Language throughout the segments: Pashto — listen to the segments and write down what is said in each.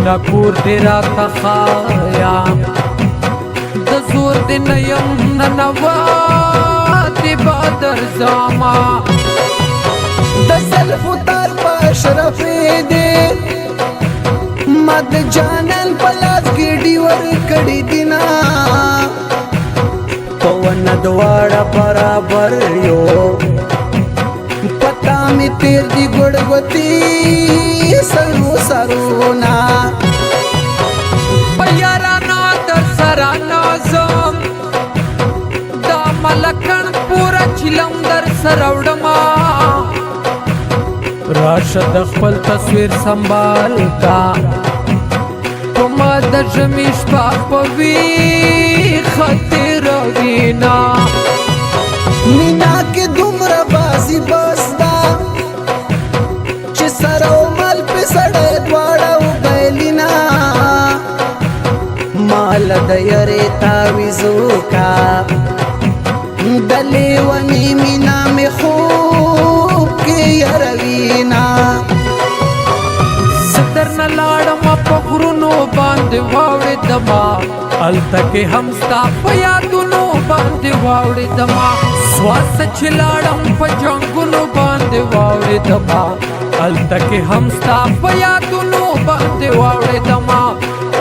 مینا کور دی راته ښایا د زور دی نه یم ننواتې به درځما د زلفو تار په اشرفې دی ما د جانان په لاس ګېډې ورکړې دي نه په ونه دواړه برابر یو پتا مې تیر دي ګوډ سرو سرونا په یارانو در سره نازم دا ملکن پوره چیلم در سره وړمه راشه د خپل تصویر سنبال کا په ما د ژمي شپه په ویښه تېروينه مینا کې دومره بازي بس ده چې سره او مال په سړی دواړه وبیلینا مال د یارې تعویذو کا د لیوني مینا مې خوب کې یاروینا زه درنه لاړم په غرونو باندې واوړېدمه هلته کې هم ستا په یادونو باندې واوړېدمه سواسه چې لاړم په جنګونو باندې واوړېدمه هلته کې هم ستا په یادونو باندې واوړېدمه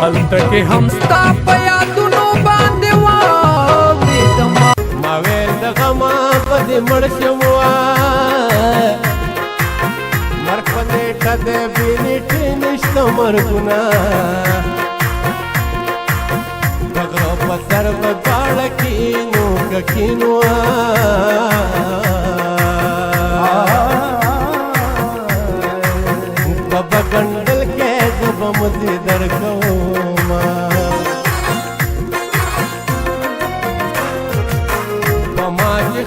هلته کې هم ستا په یادونو باندې واوړېدمه ما ویل د غمه په دې مړ شم مرګ په نیټه د بې نیټې نشته مرګونه د غره په سر به دواړه کینو که کینو په بګنډل کې زه به مزې درکومه په ما چې